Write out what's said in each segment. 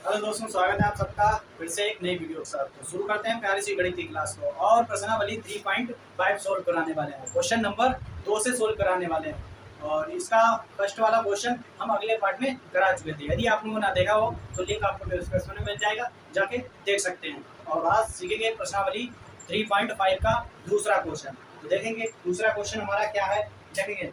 Hello दोस्तों, स्वागत है आप सबका फिर से एक नई वीडियो के साथ। तो शुरू करते हैं प्यारी सी गणित की क्लास को और प्रश्नावली 3.5 सोल्व कराने वाले हैं। क्वेश्चन नंबर 2 से सोल्व कराने वाले हैं और इसका फर्स्ट वाला क्वेश्चन हम अगले पार्ट में करा चुके थे। यदि आप लोगों ने देखा हो तो लिंक आपको डिस्क्रिप्शन में मिल जाएगा, जाके देख सकते हैं। और आज सीखेंगे प्रश्नावली 3.5 का दूसरा क्वेश्चन। तो देखेंगे दूसरा क्वेश्चन हमारा क्या है, देखेंगे।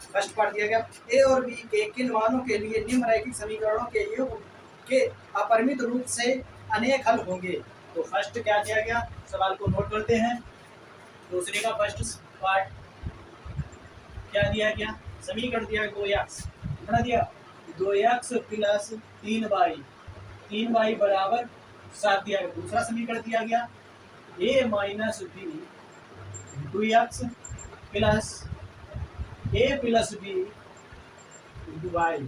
फर्स्ट पार्ट दिया गया, ए और बी के किन मानों के लिए निम्नलिखित समीकरणों के योग के अपरिमित रूप से अनेक हल होंगे। तो फर्स्ट क्या दिया गया, सवाल को नोट करते हैं। दूसरे का फर्स्ट पार्ट क्या दिया गया, समीकरण दिया 2x, कितना दिया 2x प्लस 3y बराबर 7 दिया गया। दूसरा समीकरण दिया गया a minus B 2x plus b y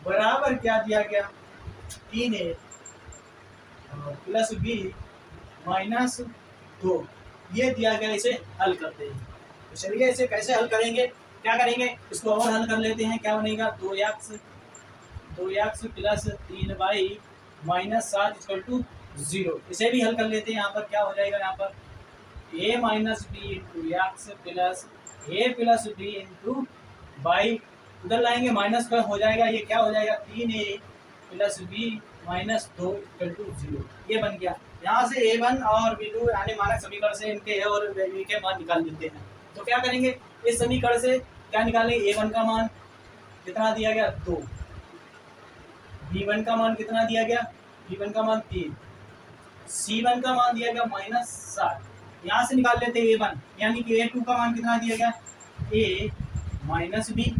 बराबर क्या दिया गया 3a प्लस b माइनस 2, ये दिया गया। इसे हल करते हैं। तो चलिए इसे कैसे हल करेंगे, क्या करेंगे, इसको और हल कर लेते हैं। क्या बनेगा 2x plus 3y minus 7 equal to 0। इसे भी हल कर लेते हैं। यहाँ पर क्या हो जाएगा, यहाँ पर a minus B into X plus b into Y, उधर लाएंगे माइनस का हो जाएगा, ये क्या हो जाएगा 3a plus b minus 2 equal to 0। ये बन गया। यहाँ से a1 और b2 यानी मानक समीकरण से इनके a और b के मान निकाल देते हैं। तो क्या करेंगे, इस समीकरण से क्या निकालेंगे, a1 का मान कितना दिया गया 2, b1 का मान कितना दिया गया, b1 का मान 3, c1 का मान दिया गया माइनस 7। यहाँ से निकाल लेते हैं a1, यानी कि a2 का मान कितना दिया गया a माइनस b,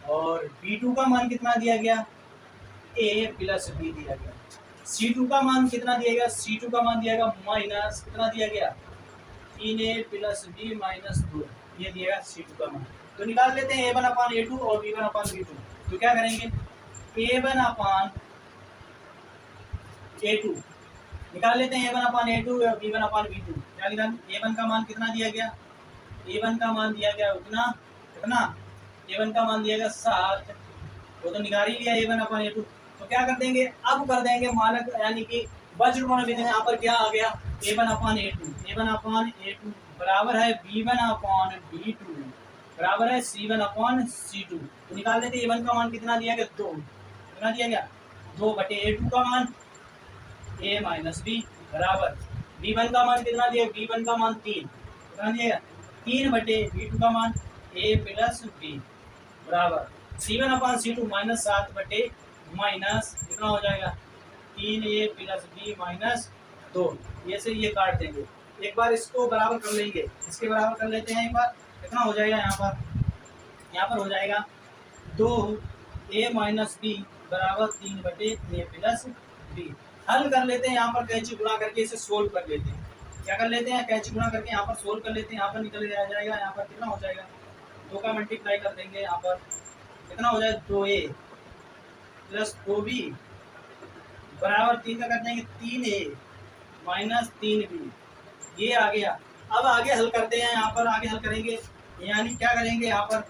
और b2 का मान कितना दिया गया a प्लस b दिया गया। c2 का मान कितना दिया गया, c2 का मान दिया गया माइनस कितना दिया गया 3a प्लस b माइनस 2, ये दिया गया c2 का मान। तो निकाल लेते हैं a1 अपान a2 और b1 अपान b2। तो क्या करेंगे, a1 अपान a2 निकाल लेते हैं, a1 अपान a2 और b1 अपान b2। क्या निकाल, a1 का मान कितना दिया गया, a1 का मान दिया गया उतना कितना, a1 का मान दिया गया 7, वो तो निकाल ही लिया a1 अपान a2। तो क्या कर देंगे, अब कर देंगे मानक यानी कि वज्रकोण विधि में। यहाँ पर क्या आ गया a1 अपान a2 बराबर है b1 अपान b2 बराबर है c1 अपान c2। तो निकाल देते a1 का मान कितना दिया गया 2, कितना दिया गया 2 बटे a2 का मान a माइनस b बराबर b1 का मान कितना दिया, b1 का मान 3, कितना दिया 3 बटे b2 का मान a प्लस b बराबर c1 अपान c2 माइनस 7 बटे माइनस कितना हो जाएगा 3a प्लस b माइनस 2। ये से ये काट देंगे। एक बार इसको बराबर कर लेंगे, इसके बराबर कर लेते हैं एक बार। कितना हो जाएगा, यहाँ पर हो जाएगा 2a माइनस b बराबर 3 बटे a प्लस b। हल कर लेते हैं, यहाँ पर कैंची गुणा करके इसे सोल्व कर लेते हैं। क्या कर लेते हैं, कैंची गुणा करके यहाँ पर सोल्व कर लेते हैं। यहाँ पर निकल जाएगा, यहाँ पर कितना हो जाएगा 2 का मल्टीप्लाई कर देंगे, यहाँ पर कितना हो जाएगा 2a प्लस 2b बराबर 3 का कर देंगे 3a माइनस 3b, ये आ गया। अब आगे हल करते हैं, यहाँ पर आगे हल करेंगे, यानी क्या करेंगे, यहाँ पर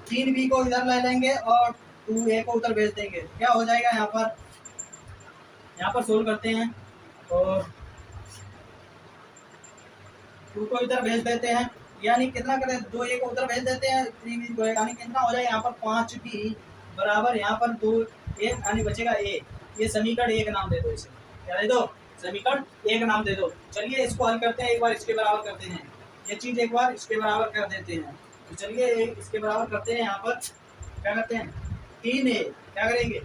3b को इधर ले लेंगे और 2a को उधर भेज देंगे। क्या हो जाएगा, यहाँ पर सोल्व करते हैं और 2 को इधर भेज देते हैं, यानी कितना करें 2a को उधर भेज देते हैं 3b को, यानी कितना हो जाएगा यहाँ पर 5b बराबर यहाँ पर 2 एक यानी बचेगा a। ये समीकरण एक नाम दे दो, इसे क्या दे दो, समीकरण एक नाम दे दो। चलिए इसको हल करते हैं, एक बार इसके बराबर करते हैं, ये चीज एक बार इसके बराबर कर देते हैं। तो चलिए इसके बराबर करते हैं। यहाँ पर क्या करते हैं 3a, क्या करेंगे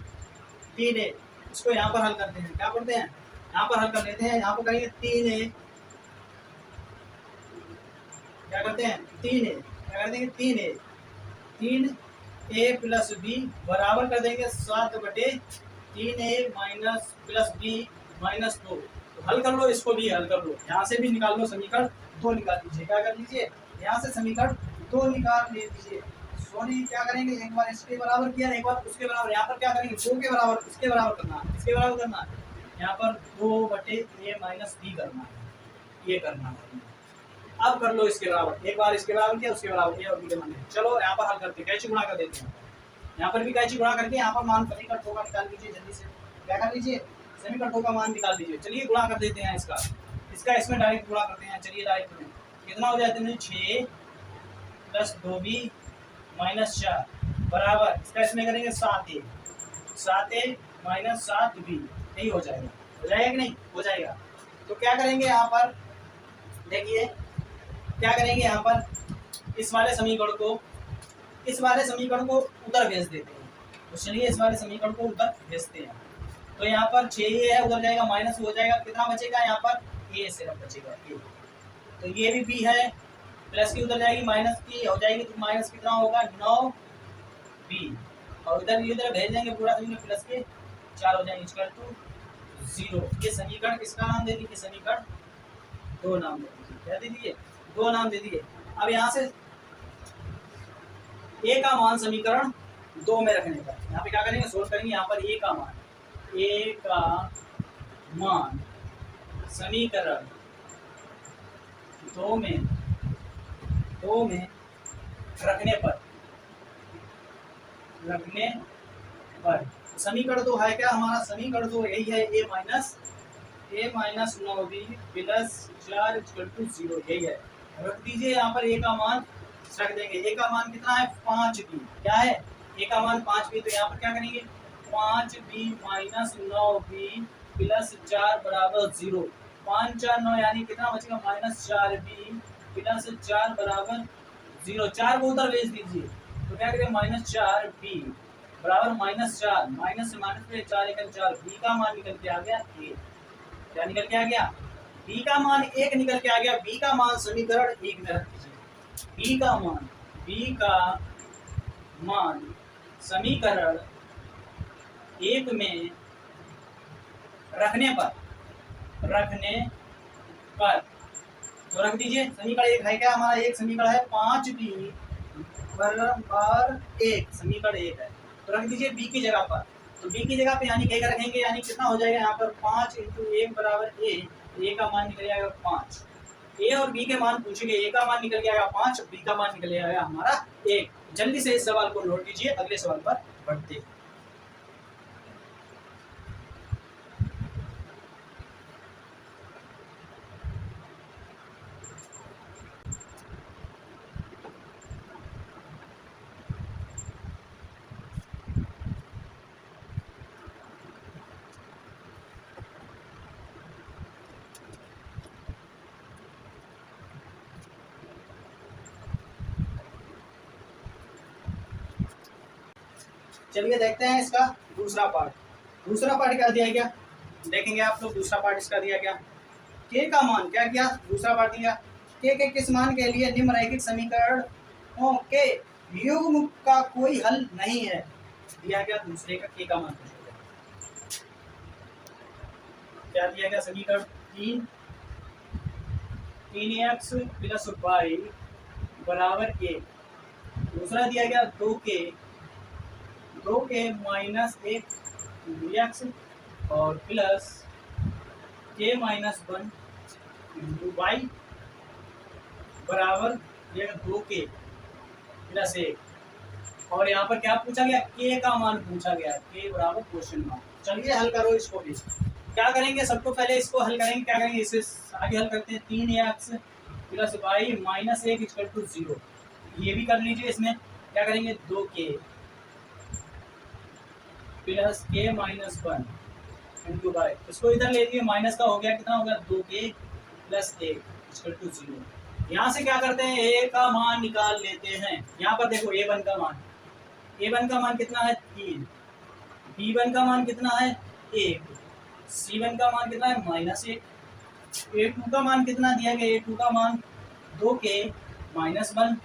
3a, इसको यहाँ पर हल करते हैं। क्या करते हैं, यहाँ पर हल कर लेते हैं। यहाँ पर करेंगे 3a, क्या करते हैं 3a, क्या कर देंगे 3a प्लस b बराबर कर देंगे 7 बटे 3a minus plus b minus 2। तो हल कर लो, इसको भी हल कर लो, यहाँ से भी निकाल लो समीकरण 2 निकाल लीजिए। क्या कर लीजिए, यहाँ से समीकरण 2 निकाल लीजिए। सॉरी, क्या करेंगे, एक बार इसके बराबर किया, एक बार उसके बराबर। यहाँ पर क्या करेंगे 2 के बराबर इसके बराबर करना है, इसके बराबर करना है। यहाँ पर 2 बटे a माइनस b करना है, ये करना है। अब कर लो इसके बराबर, एक बार इसके बराबर किया, उसके बराबर किया और b के मान। चलो यहाँ पर हल करते हैं, कैची गुणा कर देते हैं। यहाँ पर भी कैची गुणा करके यहाँ पर मान समीकरण 2 का निकाल लीजिए जल्दी से। क्या कर लीजिए, समीकरण 2 का मान निकाल लीजिए। चलिए गुणा कर देते हैं इसका इसमें डायरेक्ट गुणा करते हैं। चलिए डायरेक्ट में कितना हो जाता है, 6 + 2b - 4 बराबर इसका इसमें करेंगे 7a 7b, यही हो जाएगा कि नहीं, हो जाएगा। तो क्या करेंगे यहाँ पर, देखिए क्या करेंगे यहाँ पर, इस वाले समीकरण को उधर भेज देते हैं। तो चलिए इस वाले समीकरण को उधर भेजते हैं। तो यहाँ पर 6a है, उधर जाएगा माइनस हो जाएगा, कितना बचेगा यहाँ पर, a सिर्फ बचेगा a। तो ये भी b है, प्लस की उधर जाएगी माइनस की हो जाएगी, तो माइनस कितना होगा 9b, और इधर भेज देंगे पूरा समीकरण, प्लस के 4 हो जाएंगे इक्वल टू 0। ये समीकरण किसका नाम दे दीजिए, समीकरण 2 नाम दे दीजिए। क्या दे दीजिए, 2 नाम दे दिए। अब यहाँ से a का मान समीकरण 2 में रखने पर यहाँ पे क्या करेंगे, सोल्व करेंगे। यहाँ पर a का मान समीकरण 2 में रखने पर समीकरण 2 है क्या हमारा, समीकरण 2 यही है, a minus 9b plus 4 equal to 0, यही है। रख दीजिए यहाँ पर a का मान रख देंगे। a का मान कितना है, 5b, क्या है, a का मान 5b। तो यहाँ पर क्या करेंगे, 5b माइनस 9b प्लस 4 बराबर 0। 5 4 9 यानी कितना बचेगा, -4b प्लस 4 बराबर 0। 4 को उधर भेज दीजिए, तो क्या करेंगे, -4b बराबर -4, माइनस से माइनस में 4 1 4, b का मान निकल के आ गया 1। क्या निकल के आ गया, b का मान 1 निकल के आ गया। b का मान समीकरण 1 में रख दीजिए। b का मान समीकरण 1 में रखने पर तो रख दीजिए। समीकरण 1 है क्या हमारा, एक समीकरण है 5b बराबर 1, समीकरण 1 है। तो रख दीजिए b की जगह पर। तो b की जगह पे यानी क्या रखेंगे, यानी कितना हो जाएगा यहाँ पर 5 × 1 बराबर a। a का मान निकल जाएगा 5। a और b के मान पूछेंगे, a का मान निकल जाएगा 5, b का मान निकल जाएगा हमारा 1। जल्दी से इस सवाल को नोट कीजिए, अगले सवाल पर बढ़ते हैं। चलिए देखते हैं इसका दूसरा पार्ट क्या दिया गया, देखेंगे आप लोग। दूसरा पार्ट इसका दिया गया, के का मान क्या किया, दूसरा पार्ट दिया, के किस मान के लिए निम्नलिखित समीकरणों के युग्म का कोई हल नहीं है, दिया गया दूसरे का के का मान क्या दिया गया, समीकरण 3x + y बराबर के। दूसरा दिया गया 2k माइनस 1 dx और प्लस k माइनस 1 y बराबर 2k प्लस 1। और यहाँ पर क्या पूछा गया, k का मान पूछा गया, k बराबर क्वेश्चन मार्क। चलिए हल करो इसको भी। क्या करेंगे, सबको पहले इसको हल करेंगे। क्या करेंगे, इसे आगे हल करते हैं। 3x + y minus 1 equal to 0, ये भी कर लीजिए। इसमें क्या करेंगे, 2k plus k minus 1 into y, इसको इधर ले लिए, माइनस का हो गया, कितना हो गया 2k प्लस 1 इक्वल टू 0। यहाँ से क्या करते हैं, a का मान निकाल लेते हैं। यहाँ पर देखो a1 का मान कितना है 3, b1 का मान कितना है 1, c1 का मान कितना है -1, a2 का मान कितना दिया गया, a2 का मान 2k माइनस 1।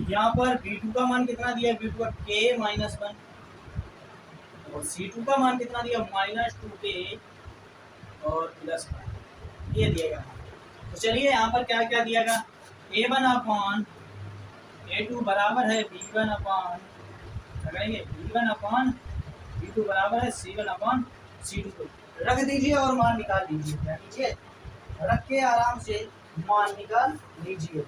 यहाँ पर b2 का मान कितना दिया, b2 का k माइनस 1, और c2 का मान कितना दिया -2k और प्लस 1, ये दिया गया। तो चलिए यहाँ पर क्या क्या दिया गया, a1 अपान a2 बराबर है b1 अपान b2 बराबर है c1 अपान c2। रख दीजिए और मान निकाल लीजिए। क्या कीजिए, रख के आराम से मान निकाल लीजिए।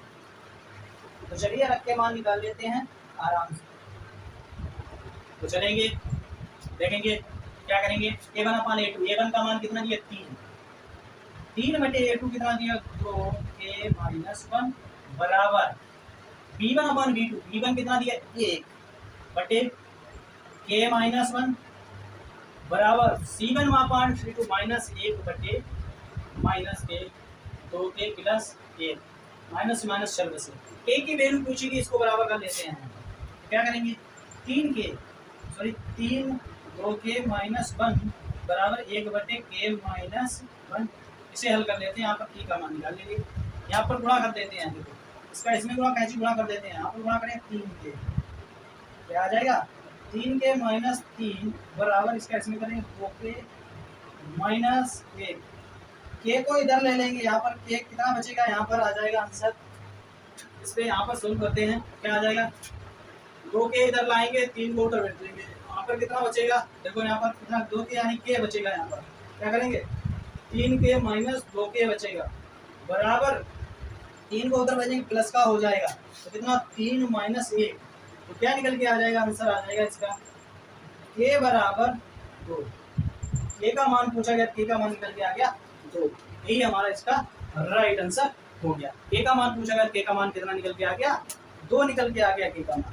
तो चलिए रख के मान निकाल लेते हैं आराम से। तो चलेंगे देखेंगे क्या करेंगे, a1 अपान a2, a1 का मान कितना दिया 3 बटे a2 कितना दिया 2 k-1 बराबर b1 अपान b2, b1 कितना दिया 1 बटे k-1 बराबर c1 अपान c2 माइनस 1 बटे माइनस के 2k प्लस 1 माइनस माइनस चल बसे k की वैल्यू पूछेगी, इसको बराबर कर लेते हैं। क्या करेंगे 3 2k-1 बराबर 1 बटे k-1, इसे हल कर लेते हैं। यहाँ पर k का मान निकाल लेंगे, यहाँ पर गुणा कर देते हैं। देखो इसका इसमें गुणा कैसे गुणा कर देते हैं, यहाँ पर गुणा करें 3k, क्या आ जाएगा 3k-3 बराबर इसका इसमें करेंगे 2k-1, k को इधर ले लेंगे, यहाँ पर k कितना बचेगा, यहाँ पर आ जाएगा आंसर। इस पे यहाँ पर सोल्व करते हैं, क्या आ जाएगा 2k इधर लाएंगे, 3 को उधर बैठ देंगे, यहाँ पर कितना बचेगा, देखो यहाँ पर कितना 2k यानी k बचेगा। यहाँ पर क्या करेंगे 3k-2k बचेगा बराबर 3 को उधर भेजेंगे प्लस का हो जाएगा, तो कितना 3 माइनस 1, तो क्या निकल के आ जाएगा, आंसर आ जाएगा इसका k बराबर 2। k का मान पूछा गया, k का मान निकल के आ गया 2, यही हमारा इसका राइट आंसर हो गया। k का मान पूछा गया, k का मान कितना निकल के आ गया 2 निकल के आ गया k का मान।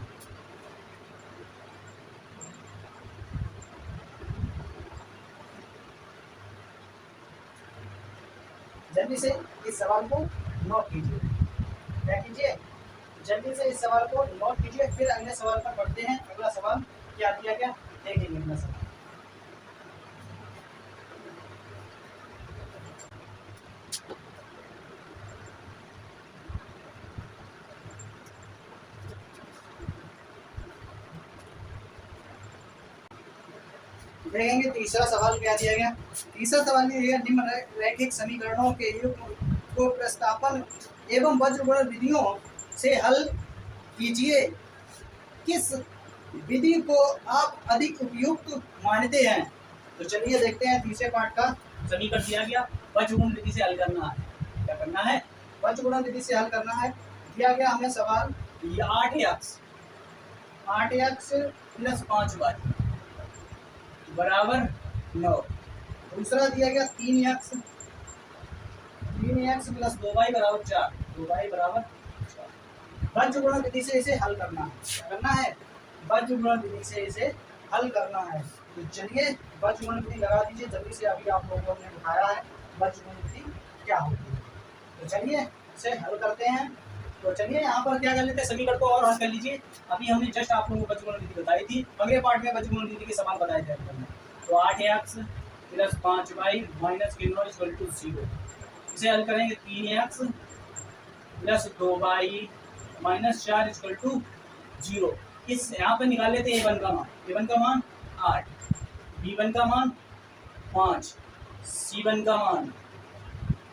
जल्दी से इस सवाल को नोट कीजिए, क्या कीजिए जल्दी से इस सवाल को नोट कीजिए, फिर अगले सवाल पर पढ़ते हैं। अगला सवाल क्या दिया गया देखेंगे। अगला सवाल देखेंगे। तीसरा सवाल क्या दिया गया, तीसरा सवाल दिया गया निम्नलिखित समीकरणों के युग्म को प्रतिस्थापन एवं बज्रगुणन विधियों से हल कीजिए, किस विधि को आप अधिक उपयुक्त मानते हैं। तो चलिए देखते हैं, तीसरे पार्ट का समीकरण दिया गया, बज्रगुणन विधि से हल करना है। क्या करना है, बज्रगुणन विधि से हल करना है। दिया गया हमें सवाल 8x प्लस 5y बराबर 9। दूसरा दिया गया 3x प्लस 2y बराबर 4, 2y बराबर 4। बज्रगुणन विधि से इसे हल करना है। करना है बज्रगुणन विधि से इसे हल करना है। तो चलिए बज्रगुणन विधि लगा दीजिए जल्दी से, अभी आप लोगों ने बताया है बज्रगुणन विधि क्या होती है। तो चलिए इसे हल करते हैं। तो चलिए यहाँ पर क्या कर लेते हैं, समीकरण को और हल कर लीजिए। अभी हमने जस्ट आप लोगों को बज्रगुणन विधि बताई थी, अगले पार्ट में बज्रगुणन विधि के सवाल बताए जाएंगे। तो 8x plus 5y minus k0 equal to 0, इसे हल करेंगे 3x plus 2y minus 4 equal to 0। इस यहाँ पर निकाल लेते हैं a1 का मान, a1 का मान 8, b1 का मान 5, c1 का मान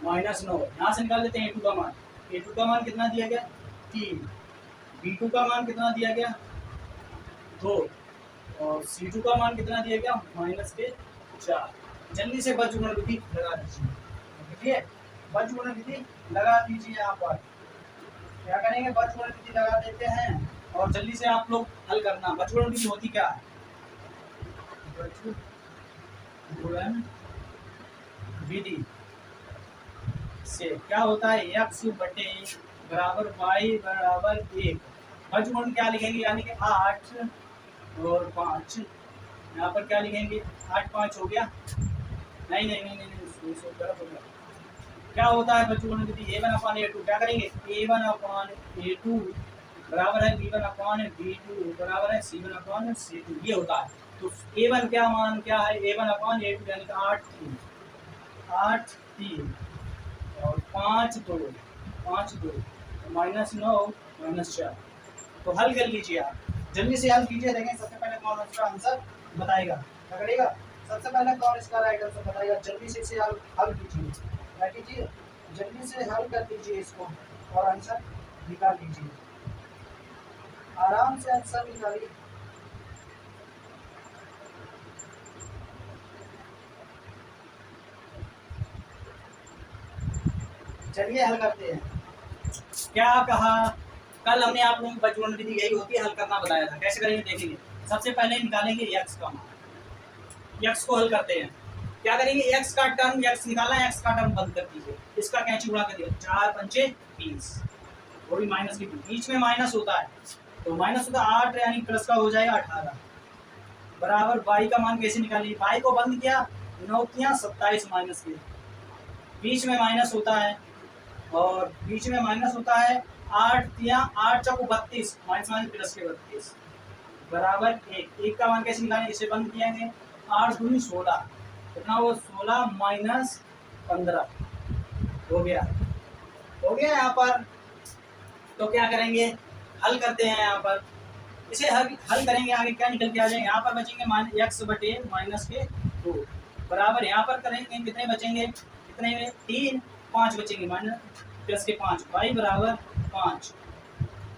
माइनस 9। यहाँ से निकाल लेते हैं a2 का मान, a2 का मान कितना दिया गया 3, b2 का मान कितना दिया गया 2 और c2 का मान कितना दिया गया माइनस के 4। जल्दी से बज्रगुणन विधि लगा दीजिए। देखिए बज्रगुणन विधि लगा दीजिए। यहाँ पर क्या करेंगे, बज्रगुणन विधि लगा देते हैं और जल्दी से आप लोग हल करना। बज्रगुणन विधि होती क्या है, बज्रगुणन विधि से क्या होता है x बटे बराबर y बराबर 1। बज्रगुणन क्या लिखेंगे, यानी कि 8 और 5, यहाँ पर क्या लिखेंगे 8 5 हो गया, नहीं नहीं नहीं नहीं, नहीं, गलत हो गया। क्या होता है बज्रगुणन विधि, a1 अपान a2, क्या करेंगे a1 अपान a2 बराबर है b1 अपान b2 बराबर है c1 अपान c2, ये होता है। तो a1 क्या मान क्या है, a1 अपान a2 यानी कि 8 3 और 5 2 माइनस 9 माइनस 4। तो हल कर लीजिए आप, जल्दी से हल कीजिए। देखें सबसे पहले कौन इसका आंसर बताएगा, क्या करेगा, सबसे पहले कौन इसका राइट आंसर बताएगा। जल्दी से इसे हल कीजिए, क्या कीजिए जल्दी से हल कर दीजिए इसको और आंसर निकाल लीजिए, आराम से आंसर निकालिए। चलिए हल करते हैं। क्या कहा, कल हमने आप लोगों को बज्रगुणन विधि यही होती है, हल करना बताया था। कैसे करेंगे देखेंगे। सबसे पहले निकालेंगे x का मान, x को हल करते हैं। क्या करेंगे, x का टर्म x निकालना है, x का टर्म बंद कर दीजिए, इसका कैंची उड़ा कर दिया, 4 पंचे 20, वो भी माइनस के बीच में माइनस होता है, तो माइनस होता है 8 यानी प्लस का हो जाएगा 18 बराबर y का मान कैसे निकालिए, y को बंद किया, 9 तियां 27 माइनस के, बीच में माइनस होता है, और बीच में माइनस होता है 8 तियां 8 चौको 32 माइनस माइनस प्लस के 32 बराबर 1 का मान कैसे निकालेंगे, इसे बंद किएंगे, 8 दूनी 16 कितना वो 16 माइनस 15 हो गया यहाँ पर। तो क्या करेंगे, हल करते हैं यहाँ पर, इसे हल करेंगे, आगे क्या निकल के आ जाएंगे, यहाँ पर बचेंगे x बटे माइनस के 2 बराबर, यहाँ पर करेंगे कितने बचेंगे, कितने में 3 5 बचेंगे माइनस प्लस के 5 y बराबर 5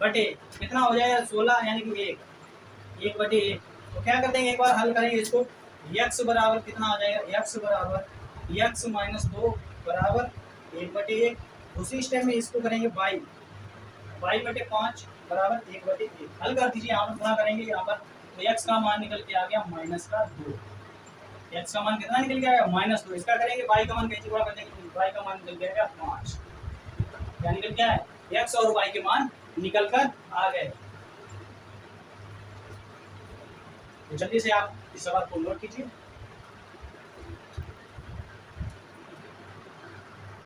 बटे कितना हो जाएगा 16 यानी कि 1 बटे 1। तो क्या कर देंगे, एक बार हल करेंगे इसको, x बराबर कितना आ जाएगा, x बराबर x माइनस 2 बराबर 1 बटे 1। दूसरी स्टेप में इसको करेंगे y बटे 5 बराबर 1 बटे 1। हल कर दीजिए, यहाँ पर गुणा करेंगे, यहाँ पर तो x का मान निकल के आ गया माइनस का 2, x का मान कितना निकल के आएगा माइनस 2। इसका करेंगे y का मान कैसे गुणा कर देंगे, y का मान निकल के आएगा 5, क्या निकल क्या है, x और y के मान निकल कर आ गए। तो जल्दी से आप इस सवाल को नोट कीजिए।